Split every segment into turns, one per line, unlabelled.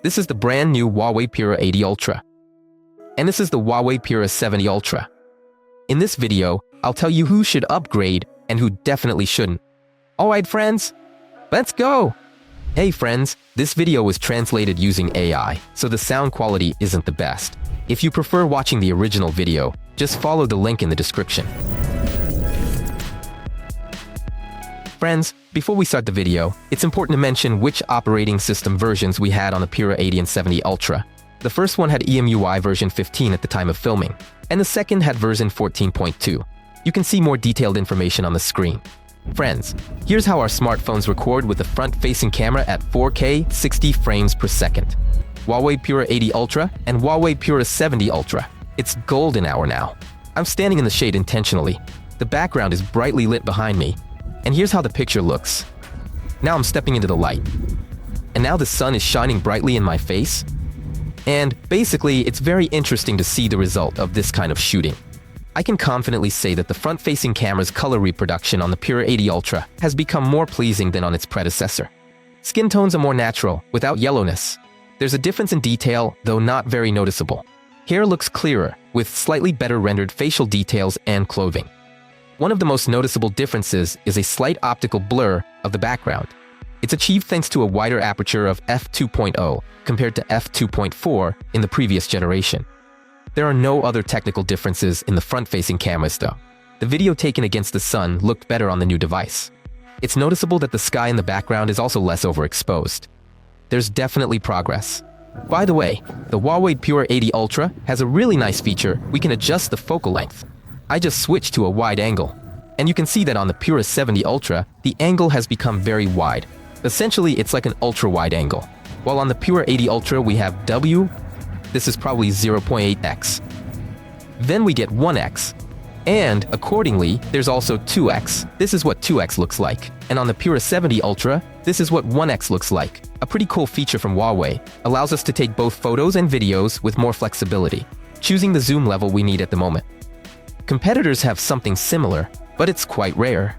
This is the brand new Huawei Pura 80 Ultra. And this is the Huawei Pura 70 Ultra. In this video, I'll tell you who should upgrade and who definitely shouldn't. Alright friends, let's go! Hey friends, this video was translated using AI, so the sound quality isn't the best. If you prefer watching the original video, just follow the link in the description. Friends, before we start the video, it's important to mention which operating system versions we had on the Pura 80 and 70 Ultra. The first one had EMUI version 15 at the time of filming, and the second had version 14.2. You can see more detailed information on the screen. Friends, here's how our smartphones record with the front-facing camera at 4K 60 frames per second. Huawei Pura 80 Ultra and Huawei Pura 70 Ultra. It's golden hour now. I'm standing in the shade intentionally. The background is brightly lit behind me. And here's how the picture looks. Now I'm stepping into the light. And now the sun is shining brightly in my face. And basically, it's very interesting to see the result of this kind of shooting. I can confidently say that the front-facing camera's color reproduction on the Pura 80 Ultra has become more pleasing than on its predecessor. Skin tones are more natural, without yellowness. There's a difference in detail, though not very noticeable. Hair looks clearer, with slightly better rendered facial details and clothing. One of the most noticeable differences is a slight optical blur of the background. It's achieved thanks to a wider aperture of f2.0 compared to f2.4 in the previous generation. There are no other technical differences in the front-facing cameras though. The video taken against the sun looked better on the new device. It's noticeable that the sky in the background is also less overexposed. There's definitely progress. By the way, the Huawei Pura 80 Ultra has a really nice feature. We can adjust the focal length. I just switched to a wide angle. And you can see that on the Pura 70 Ultra, the angle has become very wide. Essentially, it's like an ultra-wide angle. While on the Pura 80 Ultra, we have W. This is probably 0.8x. Then we get 1x. And, accordingly, there's also 2x. This is what 2x looks like. And on the Pura 70 Ultra, this is what 1x looks like. A pretty cool feature from Huawei. Allows us to take both photos and videos with more flexibility, choosing the zoom level we need at the moment. Competitors have something similar, but it's quite rare.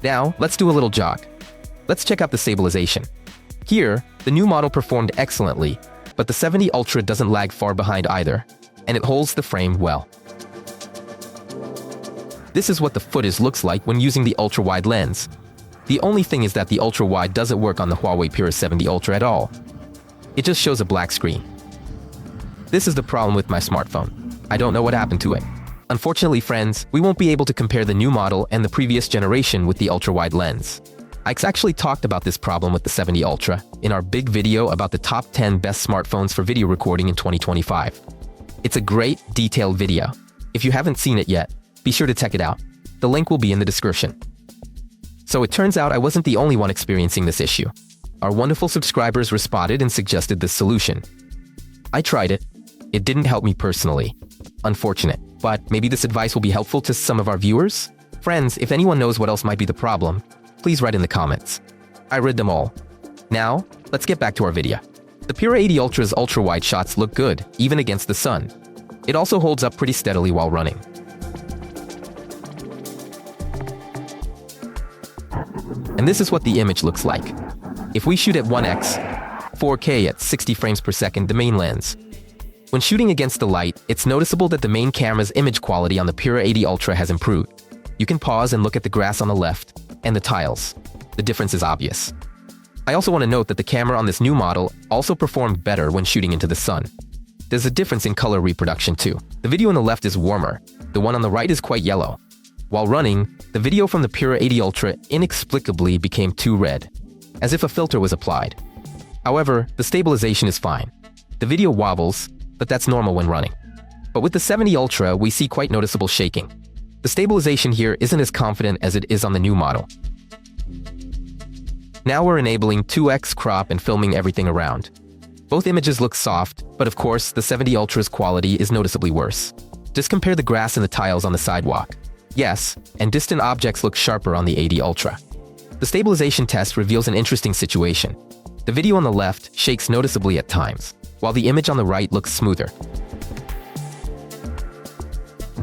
Now, let's do a little jog. Let's check out the stabilization. Here, the new model performed excellently, but the 70 Ultra doesn't lag far behind either, and it holds the frame well. This is what the footage looks like when using the ultra-wide lens. The only thing is that the ultra-wide doesn't work on the Huawei Pura 70 Ultra at all. It just shows a black screen. This is the problem with my smartphone. I don't know what happened to it. Unfortunately, friends, we won't be able to compare the new model and the previous generation with the ultra-wide lens. I actually talked about this problem with the 70 Ultra in our big video about the top 10 best smartphones for video recording in 2025. It's a great, detailed video. If you haven't seen it yet, be sure to check it out. The link will be in the description. So it turns out I wasn't the only one experiencing this issue. Our wonderful subscribers responded and suggested this solution. I tried it. It didn't help me personally. Unfortunate. But maybe this advice will be helpful to some of our viewers? Friends, if anyone knows what else might be the problem, please write in the comments. I read them all. Now, let's get back to our video. The Pura 80 Ultra's ultra-wide shots look good, even against the sun. It also holds up pretty steadily while running. And this is what the image looks like. If we shoot at 1x, 4K at 60 frames per second, the main lens. When shooting against the light, it's noticeable that the main camera's image quality on the Pura 80 Ultra has improved. You can pause and look at the grass on the left, and the tiles. The difference is obvious. I also want to note that the camera on this new model also performed better when shooting into the sun. There's a difference in color reproduction too. The video on the left is warmer, the one on the right is quite yellow. While running, the video from the Pura 80 Ultra inexplicably became too red, as if a filter was applied. However, the stabilization is fine. The video wobbles, but that's normal when running. But with the 70 Ultra, we see quite noticeable shaking. The stabilization here isn't as confident as it is on the new model. Now we're enabling 2x crop and filming everything around. Both images look soft, but of course, the 70 Ultra's quality is noticeably worse. Just compare the grass and the tiles on the sidewalk. Yes, and distant objects look sharper on the 80 Ultra. The stabilization test reveals an interesting situation. The video on the left shakes noticeably at times, while the image on the right looks smoother.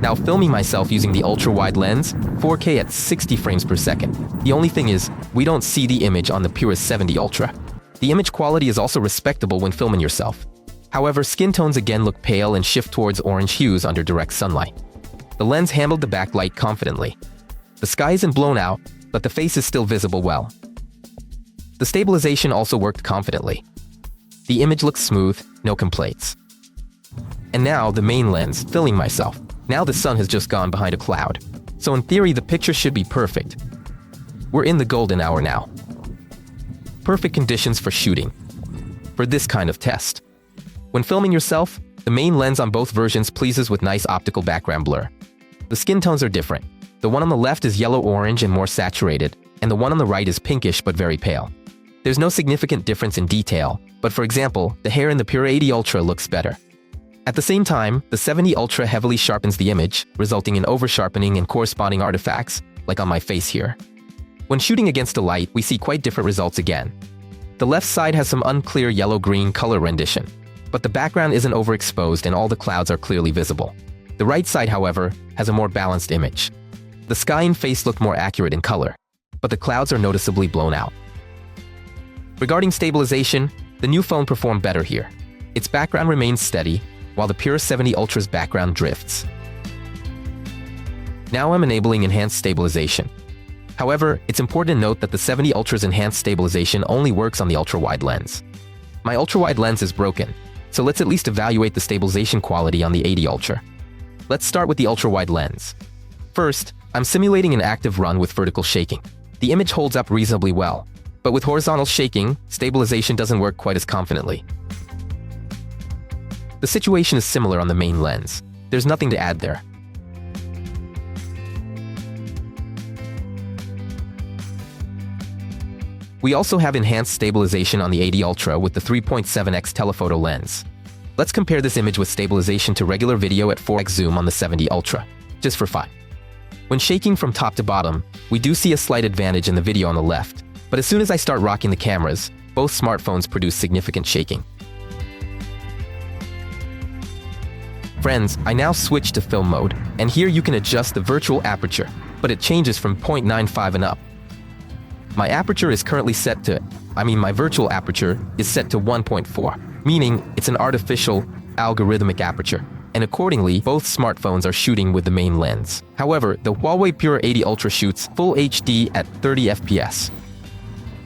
Now filming myself using the ultra-wide lens, 4K at 60 frames per second. The only thing is, we don't see the image on the Pura 70 Ultra. The image quality is also respectable when filming yourself. However, skin tones again look pale and shift towards orange hues under direct sunlight. The lens handled the backlight confidently. The sky isn't blown out, but the face is still visible well. The stabilization also worked confidently. The image looks smooth, no complaints. And now the main lens, filming myself. Now the sun has just gone behind a cloud. So in theory, the picture should be perfect. We're in the golden hour now. Perfect conditions for shooting. For this kind of test. When filming yourself, the main lens on both versions pleases with nice optical background blur. The skin tones are different. The one on the left is yellow-orange and more saturated, and the one on the right is pinkish but very pale. There's no significant difference in detail, but for example, the hair in the Pura 80 Ultra looks better. At the same time, the 70 Ultra heavily sharpens the image, resulting in over-sharpening and corresponding artifacts, like on my face here. When shooting against the light, we see quite different results again. The left side has some unclear yellow-green color rendition, but the background isn't overexposed and all the clouds are clearly visible. The right side, however, has a more balanced image. The sky and face look more accurate in color, but the clouds are noticeably blown out. Regarding stabilization, the new phone performed better here. Its background remains steady, while the Pura 70 Ultra's background drifts. Now I'm enabling enhanced stabilization. However, it's important to note that the 70 Ultra's enhanced stabilization only works on the ultra-wide lens. My ultra-wide lens is broken, so let's at least evaluate the stabilization quality on the 80 Ultra. Let's start with the ultra-wide lens. First, I'm simulating an active run with vertical shaking. The image holds up reasonably well, but with horizontal shaking, stabilization doesn't work quite as confidently. The situation is similar on the main lens. There's nothing to add there. We also have enhanced stabilization on the 80 Ultra with the 3.7x telephoto lens. Let's compare this image with stabilization to regular video at 4x zoom on the 70 Ultra, just for fun. When shaking from top to bottom, we do see a slight advantage in the video on the left, but as soon as I start rocking the cameras, both smartphones produce significant shaking. Friends, I now switch to film mode, and here you can adjust the virtual aperture, but it changes from 0.95 and up. My aperture is currently set to, my virtual aperture is set to 1.4, meaning it's an artificial, algorithmic aperture, and accordingly, both smartphones are shooting with the main lens. However, the Huawei Pura 80 Ultra shoots full HD at 30 FPS,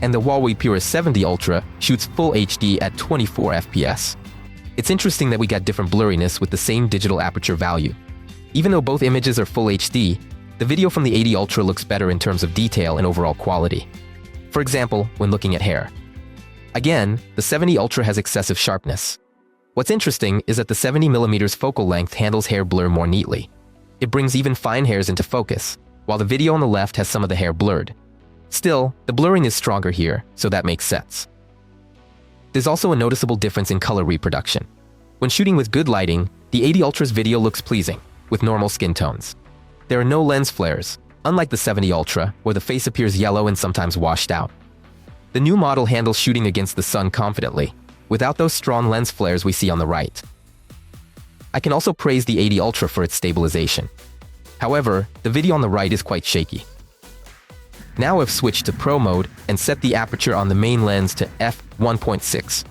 and the Huawei Pura 70 Ultra shoots full HD at 24 FPS. It's interesting that we got different blurriness with the same digital aperture value. Even though both images are full HD, the video from the 80 Ultra looks better in terms of detail and overall quality. For example, when looking at hair. Again, the 70 Ultra has excessive sharpness. What's interesting is that the 70mm focal length handles hair blur more neatly. It brings even fine hairs into focus, while the video on the left has some of the hair blurred. Still, the blurring is stronger here, so that makes sense. There's also a noticeable difference in color reproduction. When shooting with good lighting, the 80 Ultra's video looks pleasing, with normal skin tones. There are no lens flares, unlike the 70 Ultra, where the face appears yellow and sometimes washed out. The new model handles shooting against the sun confidently, without those strong lens flares we see on the right. I can also praise the 80 Ultra for its stabilization. However, the video on the right is quite shaky. Now I've switched to Pro mode and set the aperture on the main lens to f1.6.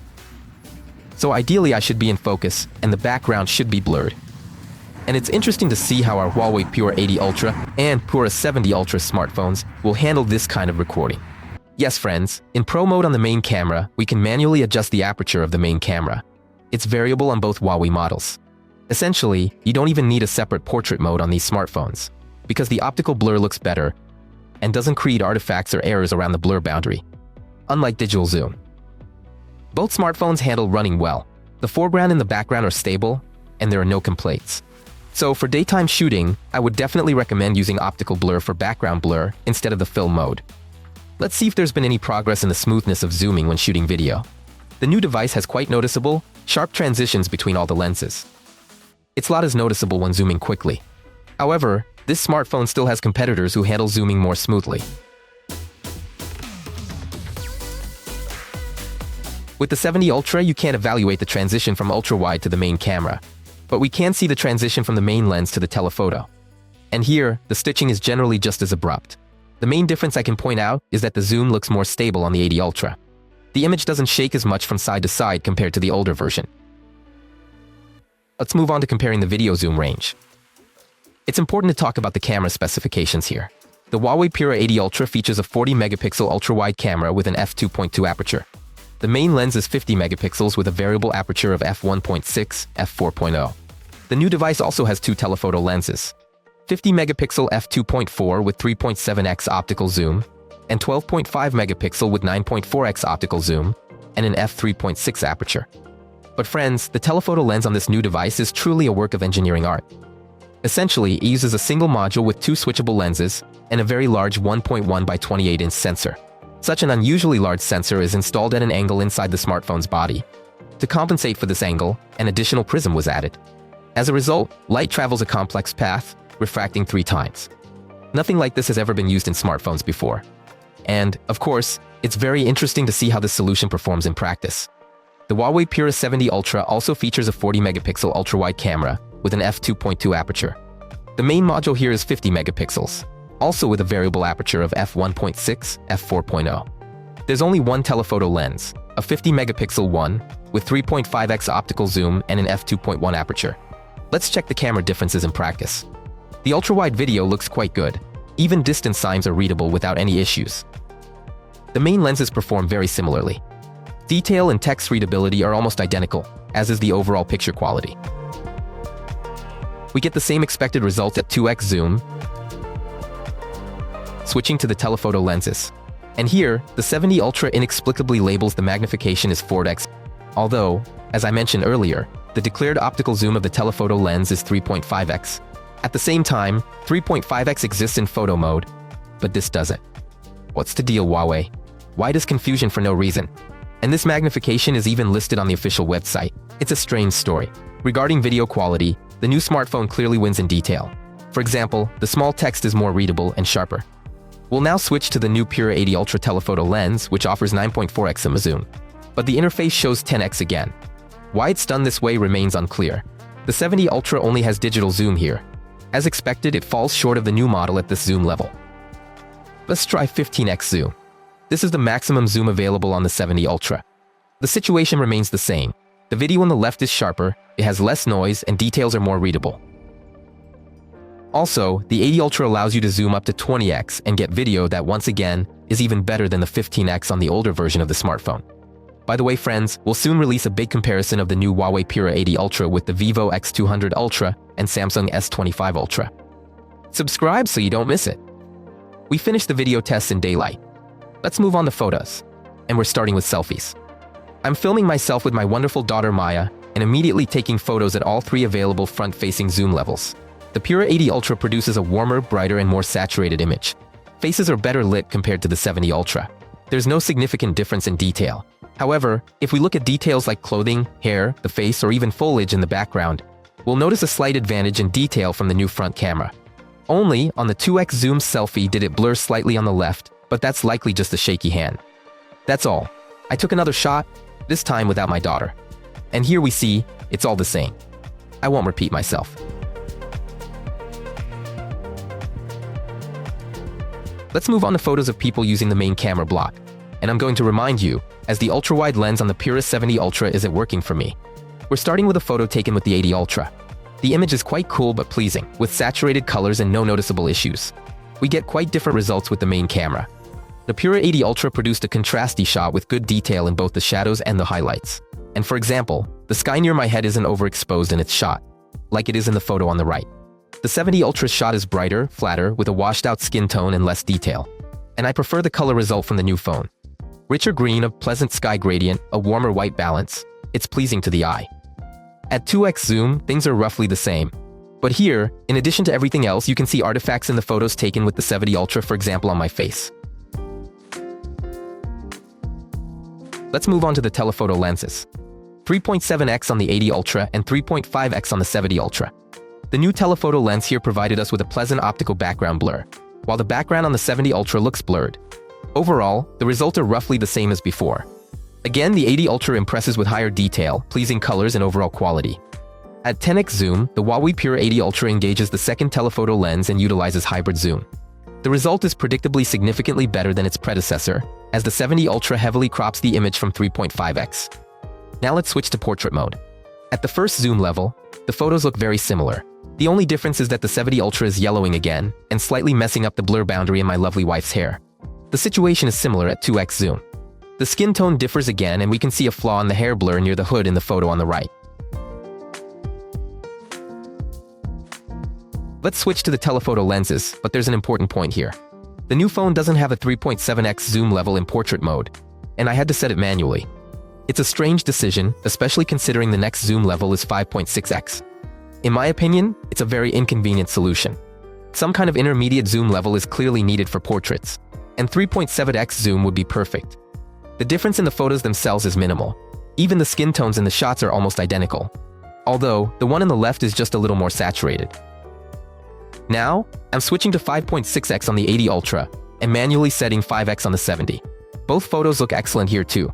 So ideally I should be in focus and the background should be blurred. And it's interesting to see how our Huawei Pura 80 Ultra and Pura 70 Ultra smartphones will handle this kind of recording. Yes friends, in Pro mode on the main camera, we can manually adjust the aperture of the main camera. It's variable on both Huawei models. Essentially, you don't even need a separate portrait mode on these smartphones, because the optical blur looks better and doesn't create artifacts or errors around the blur boundary, unlike digital zoom. Both smartphones handle running well. The foreground and the background are stable, and there are no complaints. So for daytime shooting, I would definitely recommend using optical blur for background blur instead of the film mode. Let's see if there's been any progress in the smoothness of zooming when shooting video. The new device has quite noticeable, sharp transitions between all the lenses. It's not as noticeable when zooming quickly. However, this smartphone still has competitors who handle zooming more smoothly. With the 70 Ultra, you can't evaluate the transition from ultra-wide to the main camera, but we can see the transition from the main lens to the telephoto. And here, the stitching is generally just as abrupt. The main difference I can point out is that the zoom looks more stable on the 80 Ultra. The image doesn't shake as much from side to side compared to the older version. Let's move on to comparing the video zoom range. It's important to talk about the camera specifications here. The Huawei Pura 80 Ultra features a 40-megapixel ultra-wide camera with an f2.2 aperture. The main lens is 50 megapixels with a variable aperture of f1.6, f4.0. The new device also has two telephoto lenses, 50-megapixel f2.4 with 3.7x optical zoom, and 12.5 megapixel with 9.4x optical zoom, and an f3.6 aperture. But friends, the telephoto lens on this new device is truly a work of engineering art. Essentially, it uses a single module with two switchable lenses and a very large 1.1 by 28-inch sensor. Such an unusually large sensor is installed at an angle inside the smartphone's body. To compensate for this angle, an additional prism was added. As a result, light travels a complex path, refracting 3 times. Nothing like this has ever been used in smartphones before. And, of course, it's very interesting to see how this solution performs in practice. The Huawei Pura 70 Ultra also features a 40-megapixel ultra-wide camera with an f2.2 aperture. The main module here is 50 megapixels, also with a variable aperture of f1.6, f4.0. There's only one telephoto lens, a 50-megapixel one, with 3.5x optical zoom and an f2.1 aperture. Let's check the camera differences in practice. The ultra-wide video looks quite good. Even distance signs are readable without any issues. The main lenses perform very similarly. Detail and text readability are almost identical, as is the overall picture quality. We get the same expected result at 2x zoom, switching to the telephoto lenses. And here, the 70 Ultra inexplicably labels the magnification as 4x, although, as I mentioned earlier, the declared optical zoom of the telephoto lens is 3.5x. At the same time, 3.5x exists in photo mode, but this doesn't. What's the deal, Huawei? Why does confusion for no reason? And this magnification is even listed on the official website. It's a strange story. Regarding video quality, the new smartphone clearly wins in detail. For example, the small text is more readable and sharper. We'll now switch to the new Pura 80 Ultra telephoto lens, which offers 9.4x zoom. But the interface shows 10x again. Why it's done this way remains unclear. The 70 Ultra only has digital zoom here. As expected, it falls short of the new model at this zoom level. Let's try 15x zoom. This is the maximum zoom available on the 70 Ultra. The situation remains the same. The video on the left is sharper, it has less noise, and details are more readable. Also, the 80 Ultra allows you to zoom up to 20x and get video that, once again, is even better than the 15x on the older version of the smartphone. By the way, friends, we'll soon release a big comparison of the new Huawei Pura 80 Ultra with the Vivo X200 Ultra and Samsung S25 Ultra. Subscribe so you don't miss it. We finished the video tests in daylight. Let's move on to photos. And we're starting with selfies. I'm filming myself with my wonderful daughter Maya and immediately taking photos at all 3 available front-facing zoom levels. The Pura 80 Ultra produces a warmer, brighter, and more saturated image. Faces are better lit compared to the 70 Ultra. There's no significant difference in detail. However, if we look at details like clothing, hair, the face, or even foliage in the background, we'll notice a slight advantage in detail from the new front camera. Only on the 2x zoom selfie did it blur slightly on the left, but that's likely just a shaky hand. That's all. I took another shot, this time without my daughter. And here we see, it's all the same. I won't repeat myself. Let's move on to photos of people using the main camera block. And I'm going to remind you, as the ultra-wide lens on the Pura 70 Ultra isn't working for me. We're starting with a photo taken with the 80 Ultra. The image is quite cool but pleasing, with saturated colors and no noticeable issues. We get quite different results with the main camera. The Pura 80 Ultra produced a contrasty shot with good detail in both the shadows and the highlights. And for example, the sky near my head isn't overexposed in its shot, like it is in the photo on the right. The 70 Ultra's shot is brighter, flatter, with a washed-out skin tone and less detail. And I prefer the color result from the new phone. Richer green, a pleasant sky gradient, a warmer white balance. It's pleasing to the eye. At 2x zoom, things are roughly the same. But here, in addition to everything else, you can see artifacts in the photos taken with the 70 Ultra, for example on my face. Let's move on to the telephoto lenses. 3.7x on the 80 Ultra and 3.5x on the 70 Ultra. The new telephoto lens here provided us with a pleasant optical background blur, while the background on the 70 Ultra looks blurred. Overall, the results are roughly the same as before. Again, the 80 Ultra impresses with higher detail, pleasing colors, and overall quality. At 10x zoom, the Huawei Pura 80 Ultra engages the second telephoto lens and utilizes hybrid zoom. The result is predictably significantly better than its predecessor, as the 70 Ultra heavily crops the image from 3.5x. Now let's switch to portrait mode. At the first zoom level, the photos look very similar. The only difference is that the 70 Ultra is yellowing again and slightly messing up the blur boundary in my lovely wife's hair. The situation is similar at 2x zoom. The skin tone differs again, and we can see a flaw in the hair blur near the hood in the photo on the right. Let's switch to the telephoto lenses, but there's an important point here. The new phone doesn't have a 3.7x zoom level in portrait mode, and I had to set it manually. It's a strange decision, especially considering the next zoom level is 5.6x. In my opinion, it's a very inconvenient solution. Some kind of intermediate zoom level is clearly needed for portraits, and 3.7x zoom would be perfect. The difference in the photos themselves is minimal. Even the skin tones in the shots are almost identical, although the one on the left is just a little more saturated. Now, I'm switching to 5.6x on the 80 Ultra and manually setting 5x on the 70. Both photos look excellent here too.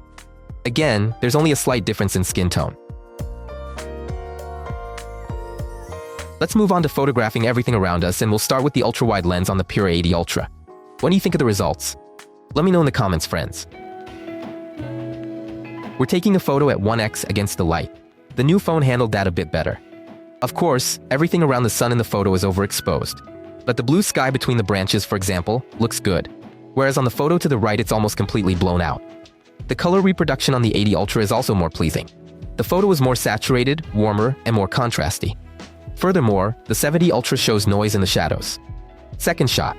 Again, there's only a slight difference in skin tone. Let's move on to photographing everything around us, and we'll start with the ultra-wide lens on the Pura 80 Ultra. What do you think of the results? Let me know in the comments, friends. We're taking a photo at 1x against the light. The new phone handled that a bit better. Of course, everything around the sun in the photo is overexposed, but the blue sky between the branches, for example, looks good, whereas on the photo to the right it's almost completely blown out. The color reproduction on the 80 Ultra is also more pleasing. The photo is more saturated, warmer, and more contrasty. Furthermore, the 70 Ultra shows noise in the shadows. Second shot.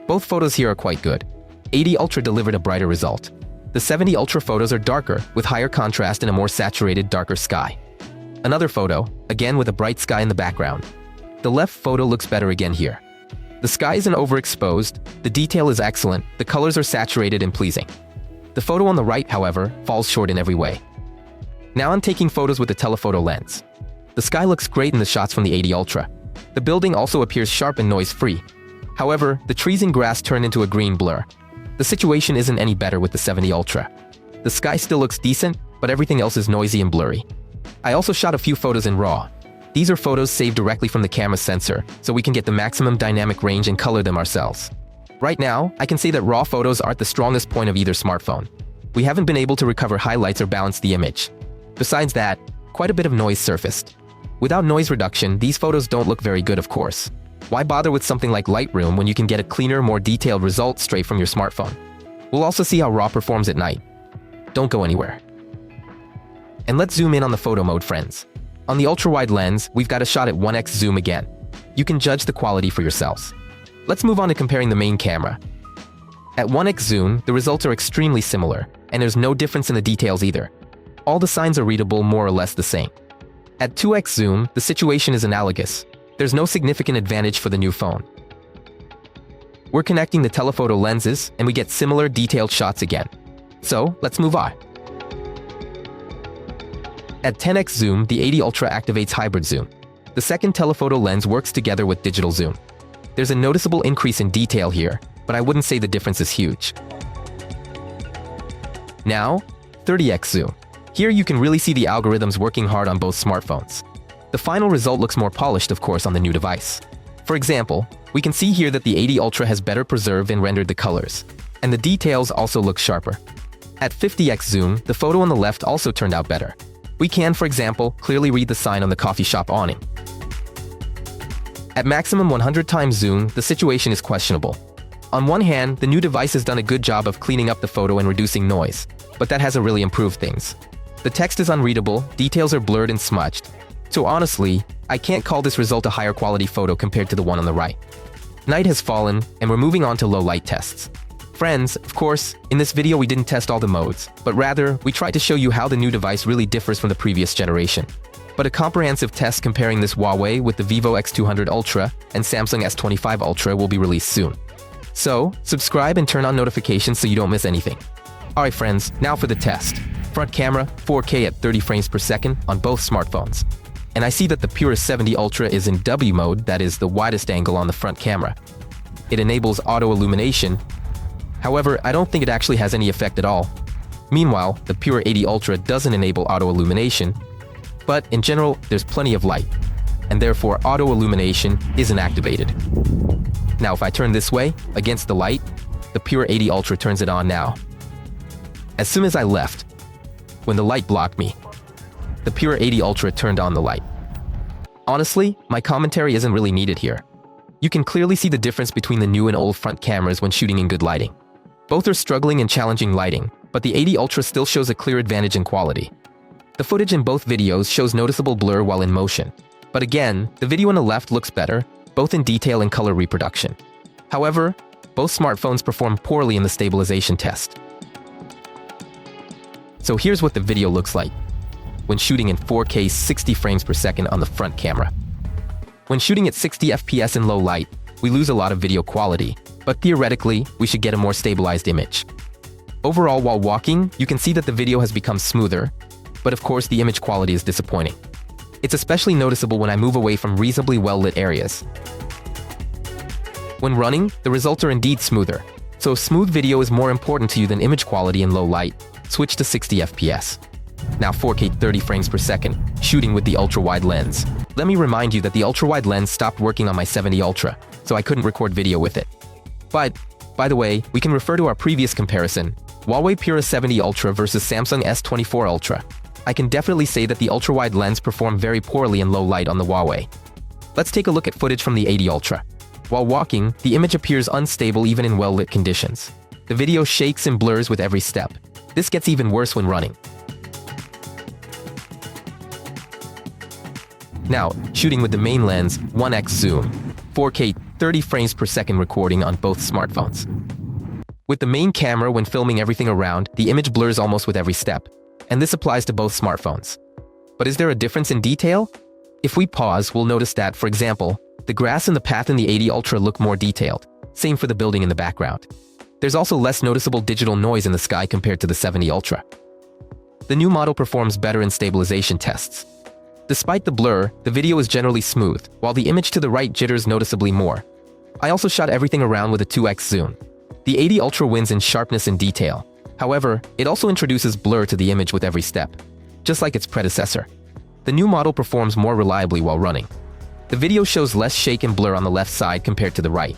Both photos here are quite good. 80 Ultra delivered a brighter result. The 70 Ultra photos are darker, with higher contrast and a more saturated, darker sky. Another photo, again with a bright sky in the background. The left photo looks better again here. The sky isn't overexposed, the detail is excellent, the colors are saturated and pleasing. The photo on the right, however, falls short in every way. Now I'm taking photos with the telephoto lens. The sky looks great in the shots from the 80 Ultra. The building also appears sharp and noise-free. However, the trees and grass turn into a green blur. The situation isn't any better with the 70 Ultra. The sky still looks decent, but everything else is noisy and blurry. I also shot a few photos in RAW. These are photos saved directly from the camera sensor, so we can get the maximum dynamic range and color them ourselves. Right now, I can say that RAW photos aren't the strongest point of either smartphone. We haven't been able to recover highlights or balance the image. Besides that, quite a bit of noise surfaced. Without noise reduction, these photos don't look very good, of course. Why bother with something like Lightroom when you can get a cleaner, more detailed result straight from your smartphone? We'll also see how RAW performs at night. Don't go anywhere. And let's zoom in on the photo mode, friends. On the ultra-wide lens, we've got a shot at 1x zoom again. You can judge the quality for yourselves. Let's move on to comparing the main camera. At 1x zoom, the results are extremely similar, and there's no difference in the details either. All the signs are readable more or less the same. At 2x zoom, the situation is analogous. There's no significant advantage for the new phone. We're connecting the telephoto lenses, and we get similar detailed shots again. So, let's move on. At 10x zoom, the 80 Ultra activates hybrid zoom. The second telephoto lens works together with digital zoom. There's a noticeable increase in detail here, but I wouldn't say the difference is huge. Now, 30x zoom. Here you can really see the algorithms working hard on both smartphones. The final result looks more polished, of course, on the new device. For example, we can see here that the 80 Ultra has better preserved and rendered the colors, and the details also look sharper. At 50x zoom, the photo on the left also turned out better. We can, for example, clearly read the sign on the coffee shop awning. At maximum 100 times zoom, the situation is questionable. On one hand, the new device has done a good job of cleaning up the photo and reducing noise, but that hasn't really improved things. The text is unreadable, details are blurred and smudged. So honestly, I can't call this result a higher quality photo compared to the one on the right. Night has fallen, and we're moving on to low light tests. Friends, of course, in this video we didn't test all the modes, but rather, we tried to show you how the new device really differs from the previous generation. But a comprehensive test comparing this Huawei with the Vivo X200 Ultra and Samsung S25 Ultra will be released soon. So, subscribe and turn on notifications so you don't miss anything. Alright friends, now for the test. Front camera, 4K at 30 frames per second on both smartphones. And I see that the Pura 70 Ultra is in W mode, that is the widest angle on the front camera. It enables auto illumination. However, I don't think it actually has any effect at all. Meanwhile, the Pura 80 Ultra doesn't enable auto illumination, but in general, there's plenty of light, and therefore auto illumination isn't activated. Now if I turn this way, against the light, the Pura 80 Ultra turns it on now. As soon as I left, when the light blocked me, the Pura 80 Ultra turned on the light. Honestly, my commentary isn't really needed here. You can clearly see the difference between the new and old front cameras when shooting in good lighting. Both are struggling in challenging lighting, but the 80 Ultra still shows a clear advantage in quality. The footage in both videos shows noticeable blur while in motion. But again, the video on the left looks better, both in detail and color reproduction. However, both smartphones perform poorly in the stabilization test. So here's what the video looks like when shooting in 4K 60 frames per second on the front camera. When shooting at 60 FPS in low light, we lose a lot of video quality, but theoretically, we should get a more stabilized image. Overall, while walking, you can see that the video has become smoother, but of course the image quality is disappointing. It's especially noticeable when I move away from reasonably well-lit areas. When running, the results are indeed smoother. So if smooth video is more important to you than image quality in low light, switch to 60 FPS. Now 4K 30 frames per second, shooting with the ultra-wide lens. Let me remind you that the ultra-wide lens stopped working on my 70 Ultra, so I couldn't record video with it. But, by the way, we can refer to our previous comparison, Huawei Pura 70 Ultra versus Samsung S24 Ultra. I can definitely say that the ultra-wide lens performed very poorly in low light on the Huawei. Let's take a look at footage from the 80 Ultra. While walking, the image appears unstable even in well-lit conditions. The video shakes and blurs with every step. This gets even worse when running. Now, shooting with the main lens, 1x zoom, 4K 30 frames per second recording on both smartphones. With the main camera when filming everything around, the image blurs almost with every step, and this applies to both smartphones. But is there a difference in detail? If we pause, we'll notice that, for example, the grass and the path in the 80 Ultra look more detailed, same for the building in the background. There's also less noticeable digital noise in the sky compared to the 70 Ultra. The new model performs better in stabilization tests. Despite the blur, the video is generally smooth, while the image to the right jitters noticeably more. I also shot everything around with a 2x zoom. The 80 Ultra wins in sharpness and detail. However, it also introduces blur to the image with every step, just like its predecessor. The new model performs more reliably while running. The video shows less shake and blur on the left side compared to the right.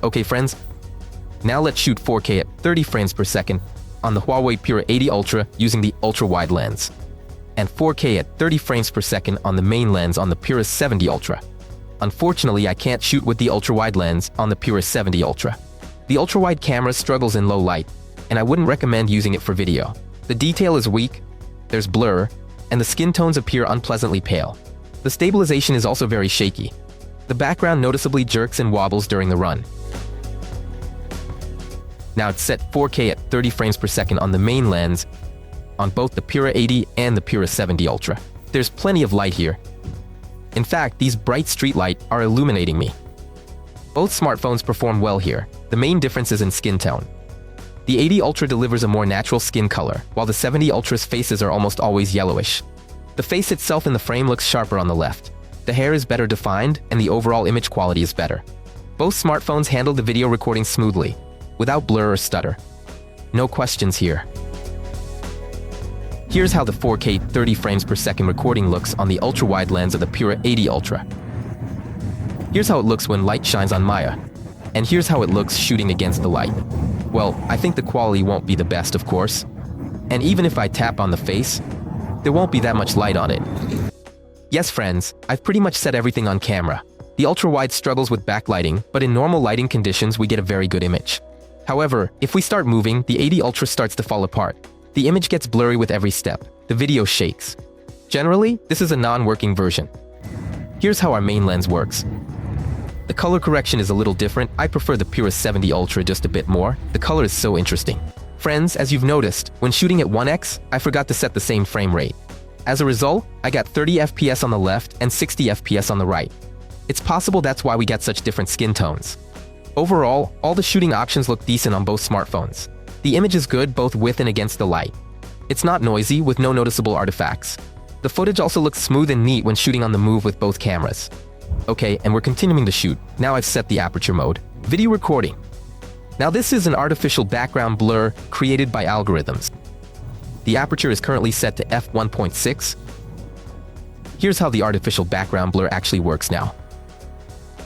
Okay friends, now let's shoot 4K at 30 frames per second on the Huawei Pura 80 Ultra using the ultra-wide lens, and 4K at 30 frames per second on the main lens on the Pura 70 Ultra. Unfortunately, I can't shoot with the ultra-wide lens on the Pura 70 Ultra. The ultra-wide camera struggles in low light, and I wouldn't recommend using it for video. The detail is weak, there's blur, and the skin tones appear unpleasantly pale. The stabilization is also very shaky. The background noticeably jerks and wobbles during the run. Now it's set 4K at 30 frames per second on the main lens on both the Pura 80 and the Pura 70 Ultra. There's plenty of light here. In fact, these bright street lights are illuminating me. Both smartphones perform well here. The main difference is in skin tone. The 80 Ultra delivers a more natural skin color, while the 70 Ultra's faces are almost always yellowish. The face itself in the frame looks sharper on the left. The hair is better defined, and the overall image quality is better. Both smartphones handle the video recording smoothly, without blur or stutter. No questions here. Here's how the 4K 30 frames per second recording looks on the ultra-wide lens of the Pura 80 Ultra. Here's how it looks when light shines on Maya. And here's how it looks shooting against the light. Well, I think the quality won't be the best, of course. And even if I tap on the face, there won't be that much light on it. Yes, friends, I've pretty much set everything on camera. The ultra-wide struggles with backlighting, but in normal lighting conditions we get a very good image. However, if we start moving, the 80 Ultra starts to fall apart. The image gets blurry with every step. The video shakes. Generally, this is a non-working version. Here's how our main lens works. The color correction is a little different. I prefer the Pura 70 Ultra just a bit more. The color is so interesting. Friends, as you've noticed, when shooting at 1x, I forgot to set the same frame rate. As a result, I got 30 FPS on the left and 60 FPS on the right. It's possible that's why we get such different skin tones. Overall, all the shooting options look decent on both smartphones. The image is good both with and against the light. It's not noisy, with no noticeable artifacts. The footage also looks smooth and neat when shooting on the move with both cameras. Okay, and we're continuing to shoot. Now I've set the aperture mode. Video recording. Now this is an artificial background blur created by algorithms. The aperture is currently set to f1.6. Here's how the artificial background blur actually works now.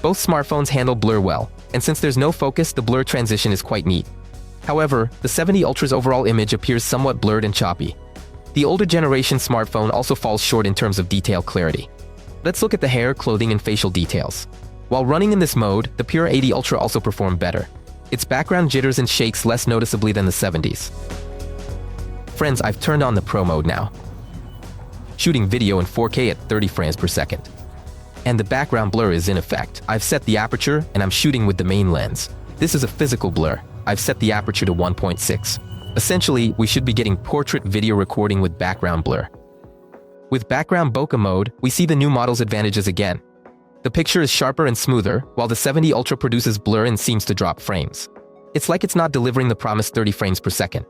Both smartphones handle blur well, and since there's no focus, the blur transition is quite neat. However, the 70 Ultra's overall image appears somewhat blurred and choppy. The older generation smartphone also falls short in terms of detail clarity. Let's look at the hair, clothing, and facial details. While running in this mode, the Pura 80 Ultra also performed better. Its background jitters and shakes less noticeably than the 70s. Friends, I've turned on the Pro mode now, shooting video in 4K at 30 frames per second. And the background blur is in effect. I've set the aperture, and I'm shooting with the main lens. This is a physical blur. I've set the aperture to 1.6. Essentially, we should be getting portrait video recording with background blur. With background bokeh mode, we see the new model's advantages again. The picture is sharper and smoother, while the 70 Ultra produces blur and seems to drop frames. It's like it's not delivering the promised 30 frames per second.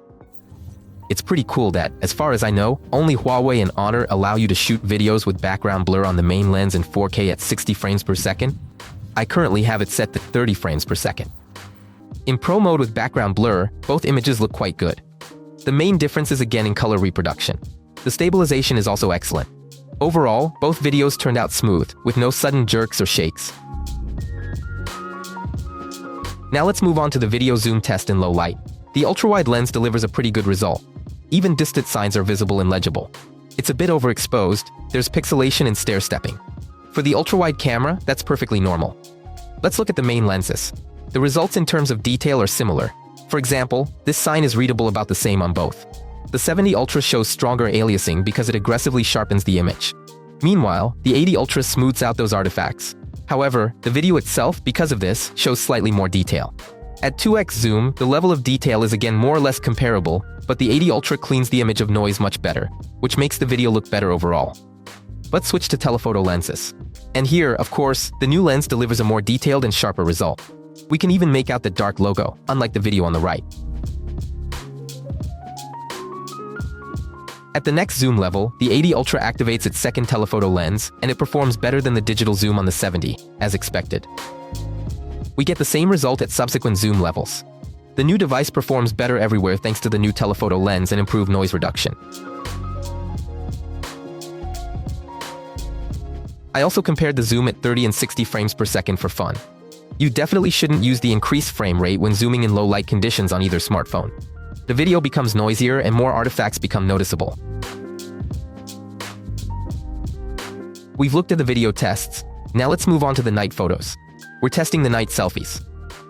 It's pretty cool that, as far as I know, only Huawei and Honor allow you to shoot videos with background blur on the main lens in 4K at 60 frames per second. I currently have it set to 30 frames per second. In Pro mode with background blur, both images look quite good. The main difference is again in color reproduction. The stabilization is also excellent. Overall, both videos turned out smooth, with no sudden jerks or shakes. Now let's move on to the video zoom test in low light. The ultra-wide lens delivers a pretty good result. Even distant signs are visible and legible. It's a bit overexposed, there's pixelation and stair-stepping. For the ultra-wide camera, that's perfectly normal. Let's look at the main lenses. The results in terms of detail are similar. For example, this sign is readable about the same on both. The 70 Ultra shows stronger aliasing because it aggressively sharpens the image. Meanwhile, the 80 Ultra smooths out those artifacts. However, the video itself, because of this, shows slightly more detail. At 2x zoom, the level of detail is again more or less comparable, but the 80 Ultra cleans the image of noise much better, which makes the video look better overall. Let's switch to telephoto lenses. And here, of course, the new lens delivers a more detailed and sharper result. We can even make out the dark logo, unlike the video on the right. At the next zoom level, the 80 Ultra activates its second telephoto lens, and it performs better than the digital zoom on the 70, as expected. We get the same result at subsequent zoom levels. The new device performs better everywhere thanks to the new telephoto lens and improved noise reduction. I also compared the zoom at 30 and 60 frames per second for fun. You definitely shouldn't use the increased frame rate when zooming in low light conditions on either smartphone. The video becomes noisier and more artifacts become noticeable. We've looked at the video tests. Now let's move on to the night photos. We're testing the night selfies.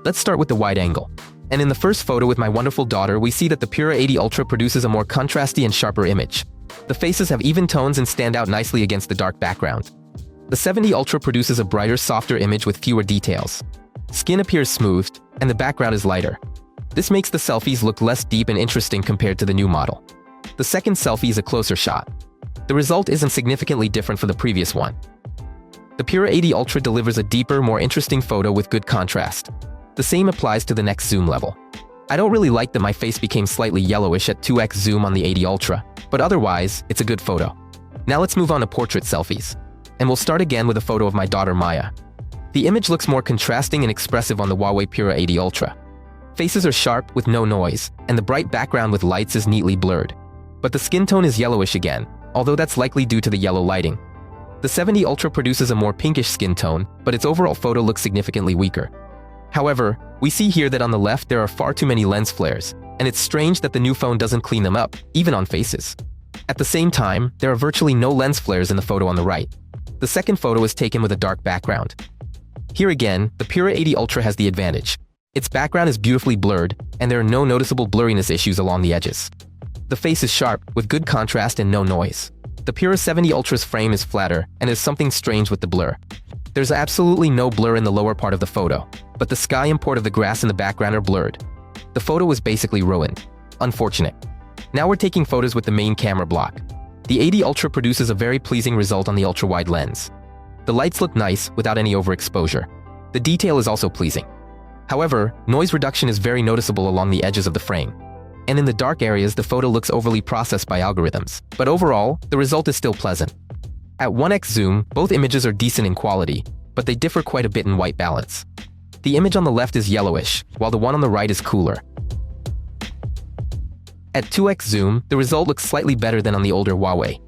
Let's start with the wide angle. And in the first photo with my wonderful daughter, we see that the Pura 80 Ultra produces a more contrasty and sharper image. The faces have even tones and stand out nicely against the dark background. The 70 Ultra produces a brighter, softer image with fewer details. Skin appears smoothed, and the background is lighter. This makes the selfies look less deep and interesting compared to the new model. The second selfie is a closer shot. The result isn't significantly different from the previous one. The Pura 80 Ultra delivers a deeper, more interesting photo with good contrast. The same applies to the next zoom level. I don't really like that my face became slightly yellowish at 2x zoom on the 80 Ultra, but otherwise, it's a good photo. Now let's move on to portrait selfies. And we'll start again with a photo of my daughter Maya. The image looks more contrasting and expressive on the Huawei Pura 80 Ultra. Faces are sharp with no noise, and the bright background with lights is neatly blurred. But the skin tone is yellowish again, although that's likely due to the yellow lighting. The 70 Ultra produces a more pinkish skin tone, but its overall photo looks significantly weaker. However, we see here that on the left there are far too many lens flares, and it's strange that the new phone doesn't clean them up, even on faces. At the same time, there are virtually no lens flares in the photo on the right. The second photo is taken with a dark background. Here again, the Pura 80 Ultra has the advantage. Its background is beautifully blurred, and there are no noticeable blurriness issues along the edges. The face is sharp, with good contrast and no noise. The Pura 70 Ultra's frame is flatter, and there's something strange with the blur. There's absolutely no blur in the lower part of the photo, but the sky and part of the grass in the background are blurred. The photo is basically ruined. Unfortunate. Now we're taking photos with the main camera block. The 80 Ultra produces a very pleasing result on the ultra-wide lens. The lights look nice without any overexposure. The detail is also pleasing. However, noise reduction is very noticeable along the edges of the frame. And in the dark areas, the photo looks overly processed by algorithms. But overall, the result is still pleasant. At 1x zoom, both images are decent in quality, but they differ quite a bit in white balance. The image on the left is yellowish, while the one on the right is cooler. At 2x zoom, the result looks slightly better than on the older Huawei.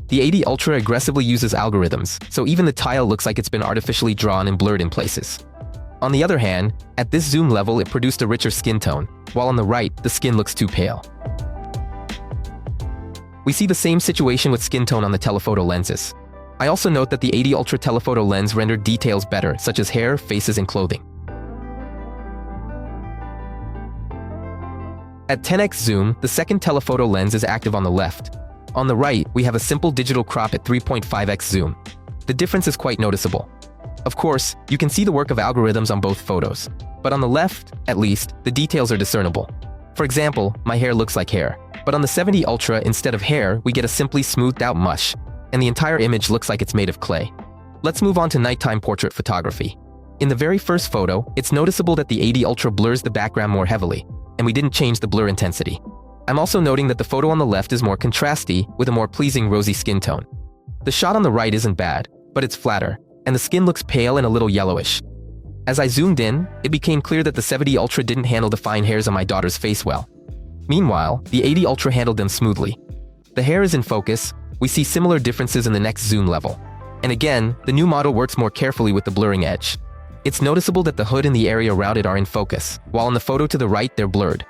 The 80 Ultra aggressively uses algorithms, so even the tile looks like it's been artificially drawn and blurred in places. On the other hand, at this zoom level it produced a richer skin tone, while on the right, the skin looks too pale. We see the same situation with skin tone on the telephoto lenses. I also note that the 80 Ultra telephoto lens rendered details better, such as hair, faces, and clothing. At 10x zoom, the second telephoto lens is active on the left. On the right, we have a simple digital crop at 3.5x zoom. The difference is quite noticeable. Of course, you can see the work of algorithms on both photos, but on the left, at least, the details are discernible. For example, my hair looks like hair, but on the 70 Ultra, instead of hair, we get a simply smoothed out mush, and the entire image looks like it's made of clay. Let's move on to nighttime portrait photography. In the very first photo, it's noticeable that the 80 Ultra blurs the background more heavily, and we didn't change the blur intensity. I'm also noting that the photo on the left is more contrasty, with a more pleasing rosy skin tone. The shot on the right isn't bad, but it's flatter, and the skin looks pale and a little yellowish. As I zoomed in, it became clear that the 70 Ultra didn't handle the fine hairs on my daughter's face well. Meanwhile, the 80 Ultra handled them smoothly. The hair is in focus, we see similar differences in the next zoom level. And again, the new model works more carefully with the blurring edge. It's noticeable that the hood and the area around it are in focus, while on the photo to the right they're blurred.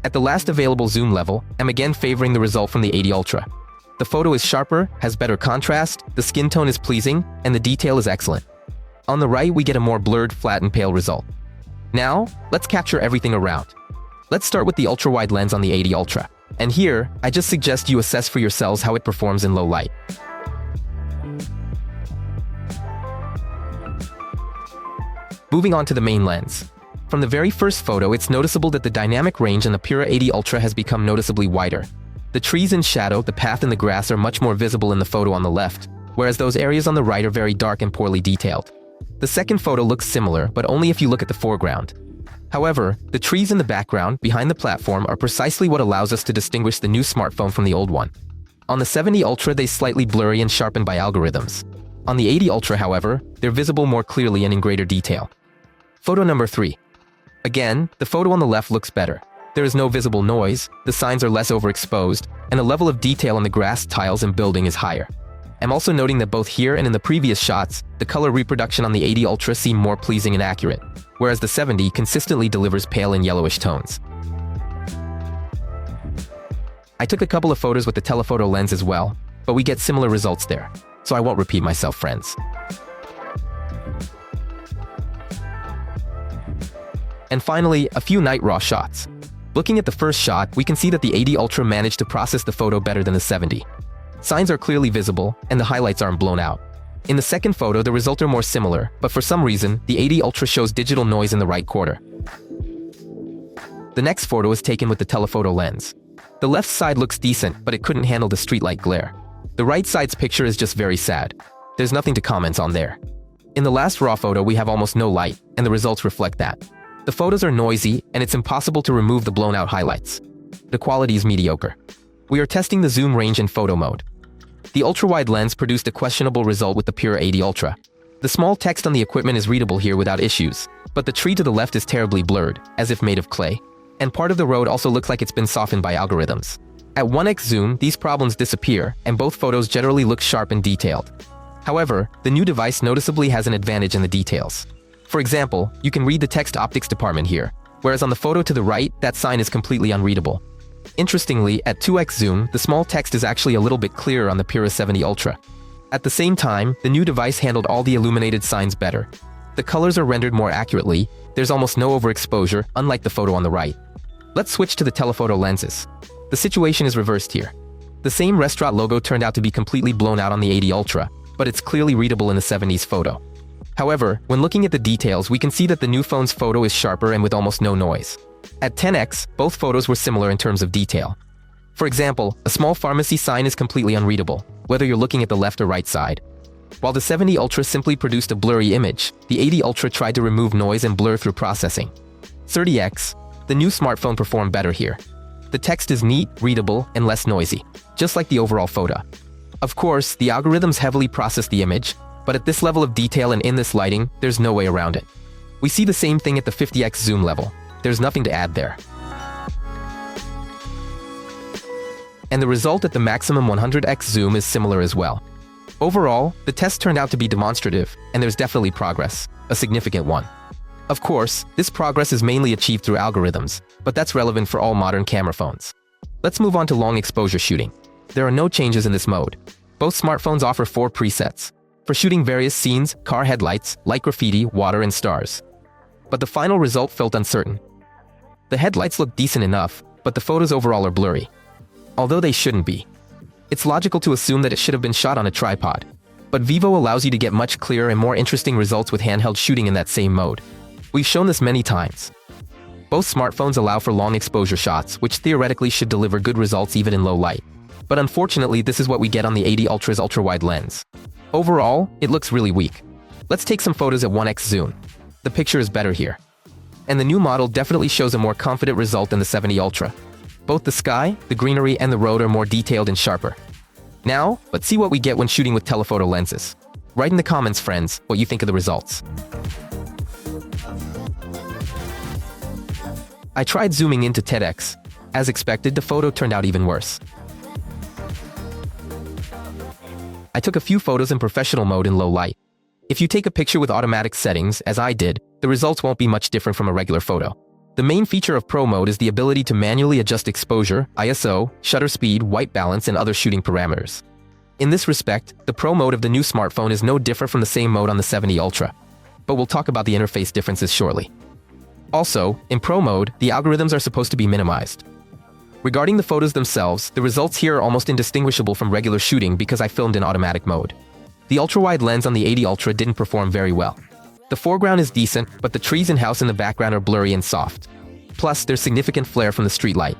At the last available zoom level, I'm again favoring the result from the 80 Ultra. The photo is sharper, has better contrast, the skin tone is pleasing, and the detail is excellent. On the right, we get a more blurred, flat, and pale result. Now, let's capture everything around. Let's start with the ultra-wide lens on the 80 Ultra. And here, I just suggest you assess for yourselves how it performs in low light. Moving on to the main lens. From the very first photo, it's noticeable that the dynamic range in the Pura 80 Ultra has become noticeably wider. The trees in shadow, the path and the grass are much more visible in the photo on the left, whereas those areas on the right are very dark and poorly detailed. The second photo looks similar, but only if you look at the foreground. However, the trees in the background, behind the platform, are precisely what allows us to distinguish the new smartphone from the old one. On the 70 Ultra, they're slightly blurry and sharpened by algorithms. On the 80 Ultra, however, they're visible more clearly and in greater detail. Photo number 3. Again, the photo on the left looks better. There is no visible noise, the signs are less overexposed, and the level of detail on the grass, tiles, and building is higher. I'm also noting that both here and in the previous shots, the color reproduction on the 80 Ultra seem more pleasing and accurate, whereas the 70 consistently delivers pale and yellowish tones. I took a couple of photos with the telephoto lens as well, but we get similar results there, so I won't repeat myself, friends. And finally, a few night raw shots. Looking at the first shot, we can see that the 80 Ultra managed to process the photo better than the 70. Signs are clearly visible, and the highlights aren't blown out. In the second photo, the results are more similar, but for some reason, the 80 Ultra shows digital noise in the right quarter. The next photo is taken with the telephoto lens. The left side looks decent, but it couldn't handle the streetlight glare. The right side's picture is just very sad. There's nothing to comment on there. In the last raw photo, we have almost no light, and the results reflect that. The photos are noisy, and it's impossible to remove the blown-out highlights. The quality is mediocre. We are testing the zoom range in photo mode. The ultra-wide lens produced a questionable result with the Pura 80 Ultra. The small text on the equipment is readable here without issues, but the tree to the left is terribly blurred, as if made of clay. And part of the road also looks like it's been softened by algorithms. At 1x zoom, these problems disappear, and both photos generally look sharp and detailed. However, the new device noticeably has an advantage in the details. For example, you can read the text optics department here, whereas on the photo to the right, that sign is completely unreadable. Interestingly, at 2x zoom, the small text is actually a little bit clearer on the Pura 70 Ultra. At the same time, the new device handled all the illuminated signs better. The colors are rendered more accurately, there's almost no overexposure, unlike the photo on the right. Let's switch to the telephoto lenses. The situation is reversed here. The same restaurant logo turned out to be completely blown out on the 80 Ultra, but it's clearly readable in the 70's photo. However, when looking at the details, we can see that the new phone's photo is sharper and with almost no noise. At 10x, both photos were similar in terms of detail. For example, a small pharmacy sign is completely unreadable, whether you're looking at the left or right side. While the 70 Ultra simply produced a blurry image, the 80 Ultra tried to remove noise and blur through processing. 30x, the new smartphone performed better here. The text is neat, readable, and less noisy, just like the overall photo. Of course, the algorithms heavily process the image, but at this level of detail and in this lighting, there's no way around it. We see the same thing at the 50x zoom level. There's nothing to add there. and the result at the maximum 100x zoom is similar as well. Overall, the test turned out to be demonstrative, and there's definitely progress, a significant one. Of course, this progress is mainly achieved through algorithms, but that's relevant for all modern camera phones. Let's move on to long exposure shooting. There are no changes in this mode. Both smartphones offer 4 presets for shooting various scenes, car headlights, light graffiti, water, and stars. But the final result felt uncertain. The headlights look decent enough, but the photos overall are blurry. Although they shouldn't be. It's logical to assume that it should have been shot on a tripod. But Vivo allows you to get much clearer and more interesting results with handheld shooting in that same mode. We've shown this many times. Both smartphones allow for long exposure shots, which theoretically should deliver good results even in low light. But unfortunately, this is what we get on the 80 Ultra's ultra-wide lens. Overall, it looks really weak. Let's take some photos at 1x zoom. The picture is better here. And the new model definitely shows a more confident result than the 70 Ultra. Both the sky, the greenery, and the road are more detailed and sharper. Now, let's see what we get when shooting with telephoto lenses. Write in the comments, friends, what you think of the results. I tried zooming into 10x. As expected, the photo turned out even worse. I took a few photos in professional mode in low light. If you take a picture with automatic settings, as I did, the results won't be much different from a regular photo. The main feature of Pro mode is the ability to manually adjust exposure, ISO, shutter speed, white balance, and other shooting parameters. In this respect, the Pro mode of the new smartphone is no different from the same mode on the 70 Ultra. But we'll talk about the interface differences shortly. Also, in Pro mode, the algorithms are supposed to be minimized. Regarding the photos themselves, the results here are almost indistinguishable from regular shooting because I filmed in automatic mode. The ultra-wide lens on the 80 Ultra didn't perform very well. The foreground is decent, but the trees and house in the background are blurry and soft. Plus, there's significant flare from the street light.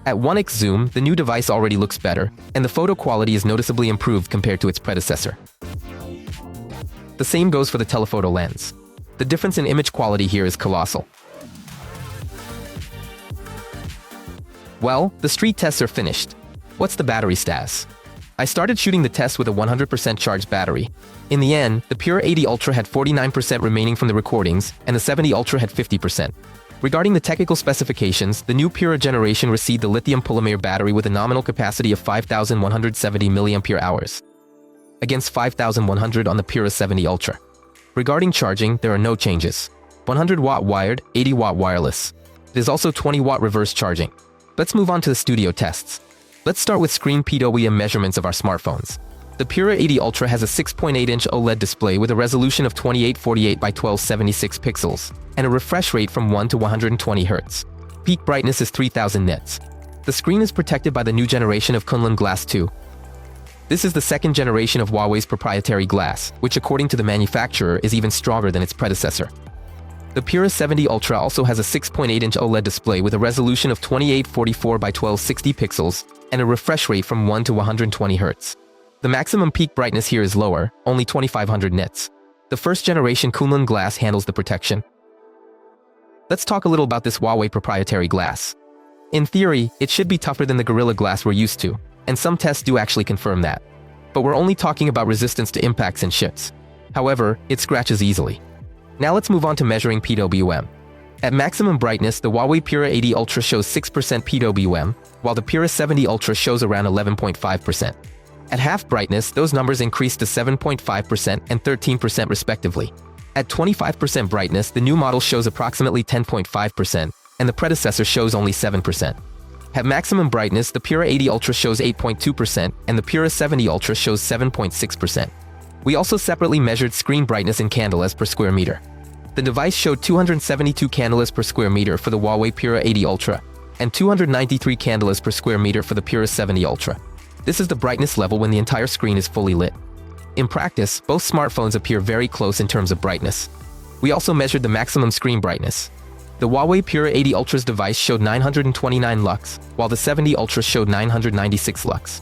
At 1x zoom, the new device already looks better, and the photo quality is noticeably improved compared to its predecessor. The same goes for the telephoto lens. The difference in image quality here is colossal. Well, the street tests are finished. What's the battery status? I started shooting the test with a 100% charged battery. In the end, the Pura 80 Ultra had 49% remaining from the recordings, and the 70 Ultra had 50%. Regarding the technical specifications, the new Pura generation received the lithium polymer battery with a nominal capacity of 5,170 mAh, against 5,100 on the Pura 70 Ultra. Regarding charging, there are no changes. 100-watt wired, 80-watt wireless. There's also 20-watt reverse charging. Let's move on to the studio tests. Let's start with screen PWM measurements of our smartphones. The Pura 80 Ultra has a 6.8-inch OLED display with a resolution of 2848 by 1276 pixels and a refresh rate from 1 to 120 Hz. Peak brightness is 3000 nits. The screen is protected by the new generation of Kunlun Glass 2. This is the second generation of Huawei's proprietary glass, which according to the manufacturer is even stronger than its predecessor. The Pura 70 Ultra also has a 6.8-inch OLED display with a resolution of 2844 by 1260 pixels and a refresh rate from 1 to 120 Hz. The maximum peak brightness here is lower, only 2500 nits. The first generation Kunlun glass handles the protection. Let's talk a little about this Huawei proprietary glass. In theory, it should be tougher than the Gorilla Glass we're used to, and some tests do actually confirm that. But we're only talking about resistance to impacts and chips. However, it scratches easily. Now let's move on to measuring PWM. At maximum brightness, the Huawei Pura 80 Ultra shows 6% PWM, while the Pura 70 Ultra shows around 11.5%. At half brightness, those numbers increase to 7.5% and 13% respectively. At 25% brightness, the new model shows approximately 10.5%, and the predecessor shows only 7%. At maximum brightness, the Pura 80 Ultra shows 8.2%, and the Pura 70 Ultra shows 7.6%. We also separately measured screen brightness in candelas per square meter. The device showed 272 candelas per square meter for the Huawei Pura 80 Ultra, and 293 candelas per square meter for the Pura 70 Ultra. This is the brightness level when the entire screen is fully lit. In practice, both smartphones appear very close in terms of brightness. We also measured the maximum screen brightness. The Huawei Pura 80 Ultra's device showed 929 lux, while the 70 Ultra showed 996 lux.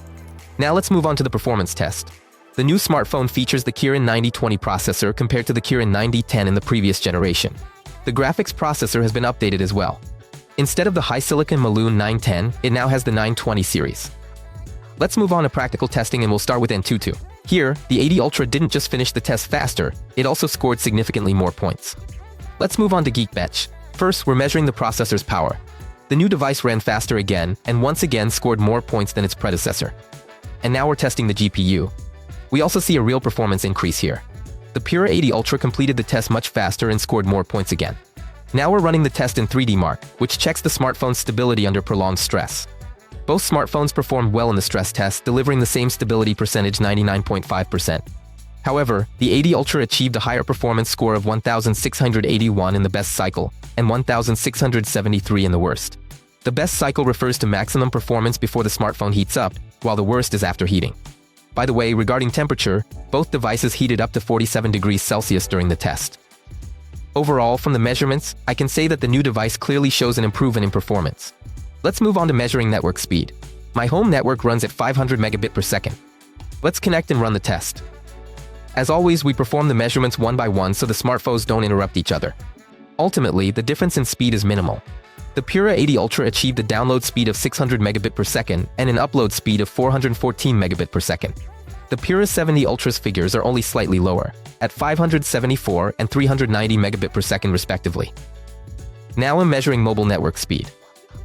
Now let's move on to the performance test. The new smartphone features the Kirin 9020 processor compared to the Kirin 9010 in the previous generation. The graphics processor has been updated as well. Instead of the HiSilicon Maloon 910, it now has the 920 series. Let's move on to practical testing and we'll start with Antutu. Here, the 80 Ultra didn't just finish the test faster, it also scored significantly more points. Let's move on to Geekbench. First, we're measuring the processor's power. The new device ran faster again, and once again scored more points than its predecessor. And now we're testing the GPU. We also see a real performance increase here. The Pura 80 Ultra completed the test much faster and scored more points again. Now we're running the test in 3D Mark, which checks the smartphone's stability under prolonged stress. Both smartphones performed well in the stress test, delivering the same stability percentage 99.5%. However, the 80 Ultra achieved a higher performance score of 1,681 in the best cycle and 1,673 in the worst. The best cycle refers to maximum performance before the smartphone heats up, while the worst is after heating. By the way, regarding temperature, both devices heated up to 47 degrees Celsius during the test. Overall, from the measurements, I can say that the new device clearly shows an improvement in performance. Let's move on to measuring network speed. My home network runs at 500 megabit per second. Let's connect and run the test. As always, we perform the measurements one by one so the smartphones don't interrupt each other. Ultimately, the difference in speed is minimal. The Pura 80 Ultra achieved a download speed of 600 megabit per second and an upload speed of 414 megabit per second. The Pura 70 Ultra's figures are only slightly lower, at 574 and 390 megabit per second respectively. Now I'm measuring mobile network speed.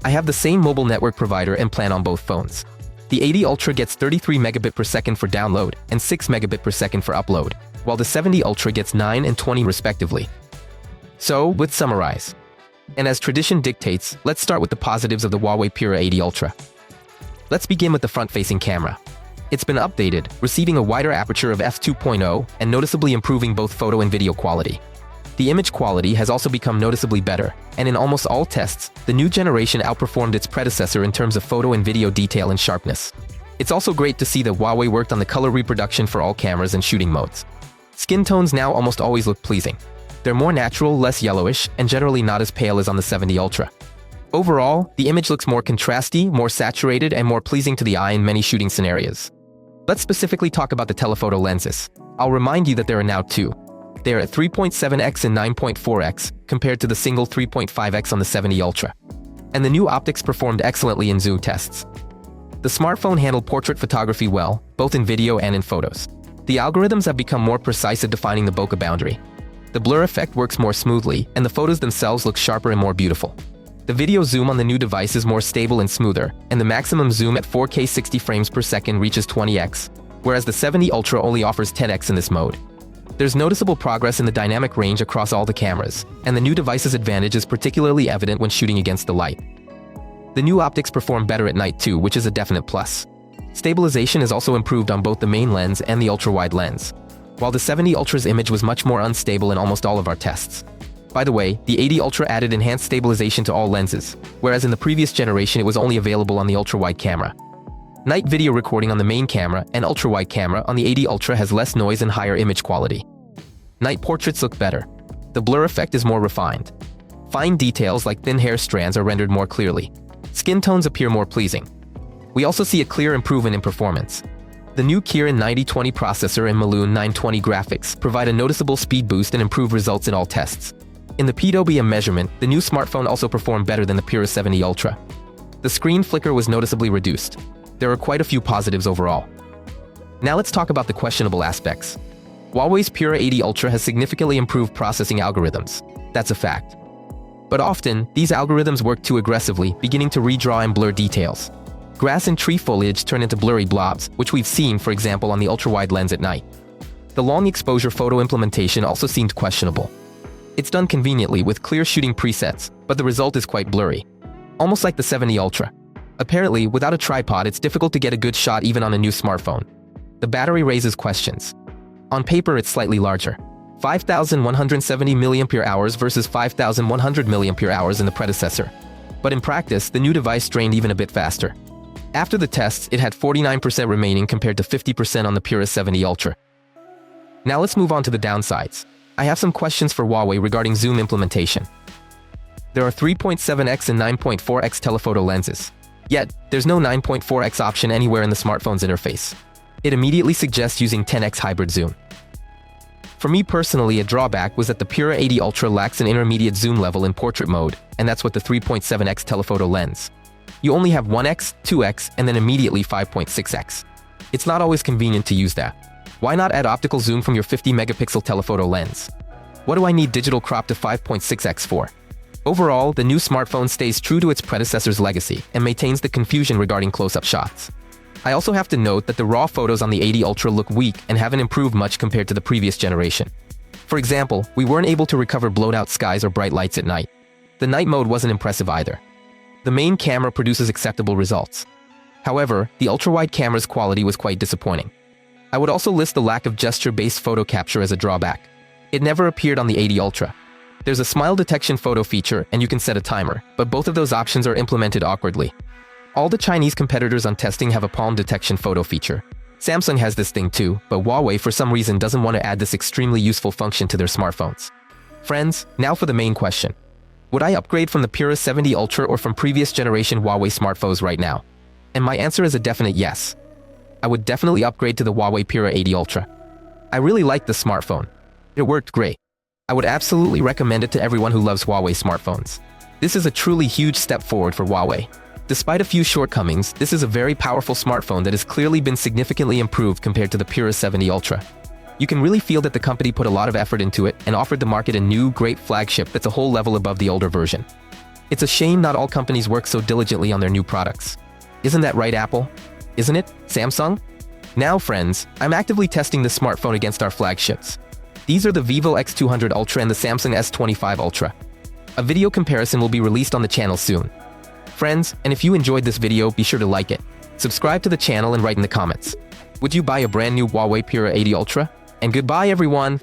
I have the same mobile network provider and plan on both phones. The 80 Ultra gets 33 megabit per second for download and 6 megabit per second for upload, while the 70 Ultra gets 9 and 20 respectively. So, let's summarize. And as tradition dictates, let's start with the positives of the Huawei Pura 80 Ultra. Let's begin with the front-facing camera. It's been updated, receiving a wider aperture of f2.0 and noticeably improving both photo and video quality. The image quality has also become noticeably better, and in almost all tests, the new generation outperformed its predecessor in terms of photo and video detail and sharpness. It's also great to see that Huawei worked on the color reproduction for all cameras and shooting modes. Skin tones now almost always look pleasing. They're more natural, less yellowish, and generally not as pale as on the 70 Ultra. Overall, the image looks more contrasty, more saturated, and more pleasing to the eye in many shooting scenarios. Let's specifically talk about the telephoto lenses. I'll remind you that there are now two. They are at 3.7x and 9.4x, compared to the single 3.5x on the 70 Ultra. And the new optics performed excellently in zoom tests. The smartphone handled portrait photography well, both in video and in photos. The algorithms have become more precise at defining the bokeh boundary. The blur effect works more smoothly, and the photos themselves look sharper and more beautiful. The video zoom on the new device is more stable and smoother, and the maximum zoom at 4K 60 frames per second reaches 20x, whereas the 70 Ultra only offers 10x in this mode. There's noticeable progress in the dynamic range across all the cameras, and the new device's advantage is particularly evident when shooting against the light. The new optics perform better at night too, which is a definite plus. Stabilization is also improved on both the main lens and the ultra-wide lens, while the 70 Ultra's image was much more unstable in almost all of our tests. By the way, the 80 Ultra added enhanced stabilization to all lenses, whereas in the previous generation it was only available on the ultra-wide camera. Night video recording on the main camera and ultra-wide camera on the 80 Ultra has less noise and higher image quality. Night portraits look better. The blur effect is more refined. Fine details like thin hair strands are rendered more clearly. Skin tones appear more pleasing. We also see a clear improvement in performance. The new Kirin 9020 processor and Maloon 920 graphics provide a noticeable speed boost and improve results in all tests. In the PWM measurement, the new smartphone also performed better than the Pura 70 Ultra. The screen flicker was noticeably reduced. There are quite a few positives overall. Now let's talk about the questionable aspects. Huawei's Pura 80 Ultra has significantly improved processing algorithms. That's a fact. But often, these algorithms work too aggressively, beginning to redraw and blur details. Grass and tree foliage turn into blurry blobs, which we've seen, for example, on the ultra-wide lens at night. The long exposure photo implementation also seemed questionable. It's done conveniently with clear shooting presets, but the result is quite blurry. Almost like the 70 Ultra. Apparently, without a tripod, it's difficult to get a good shot even on a new smartphone. The battery raises questions. On paper, it's slightly larger. 5,170 mAh versus 5,100 mAh in the predecessor. But in practice, the new device drained even a bit faster. After the tests, it had 49% remaining compared to 50% on the Pura 70 Ultra. Now let's move on to the downsides. I have some questions for Huawei regarding zoom implementation. There are 3.7x and 9.4x telephoto lenses. Yet, there's no 9.4x option anywhere in the smartphone's interface. It immediately suggests using 10x hybrid zoom. For me personally, a drawback was that the Pura 80 Ultra lacks an intermediate zoom level in portrait mode, and that's what the 3.7x telephoto lens. You only have 1x, 2x, and then immediately 5.6x. It's not always convenient to use that. Why not add optical zoom from your 50 megapixel telephoto lens? What do I need digital crop to 5.6x for? Overall, the new smartphone stays true to its predecessor's legacy and maintains the confusion regarding close-up shots. I also have to note that the raw photos on the 80 Ultra look weak and haven't improved much compared to the previous generation. For example, we weren't able to recover blown-out skies or bright lights at night. The night mode wasn't impressive either. The main camera produces acceptable results. However, the ultra-wide camera's quality was quite disappointing. I would also list the lack of gesture-based photo capture as a drawback. It never appeared on the 80 Ultra. There's a smile detection photo feature and you can set a timer, but both of those options are implemented awkwardly. All the Chinese competitors on testing have a palm detection photo feature. Samsung has this thing too, but Huawei for some reason doesn't want to add this extremely useful function to their smartphones. Friends, now for the main question. Would I upgrade from the Pura 70 Ultra or from previous generation Huawei smartphones right now? And my answer is a definite yes. I would definitely upgrade to the Huawei Pura 80 Ultra. I really liked the smartphone. It worked great. I would absolutely recommend it to everyone who loves Huawei smartphones. This is a truly huge step forward for Huawei. Despite a few shortcomings, this is a very powerful smartphone that has clearly been significantly improved compared to the Pura 70 Ultra. You can really feel that the company put a lot of effort into it and offered the market a new, great flagship that's a whole level above the older version. It's a shame not all companies work so diligently on their new products. Isn't that right, Apple? Isn't it, Samsung? Now, friends, I'm actively testing this smartphone against our flagships. These are the Vivo X200 Ultra and the Samsung S25 Ultra. A video comparison will be released on the channel soon. Friends, and if you enjoyed this video, be sure to like it, subscribe to the channel and write in the comments. Would you buy a brand new Huawei Pura 80 Ultra? And goodbye everyone!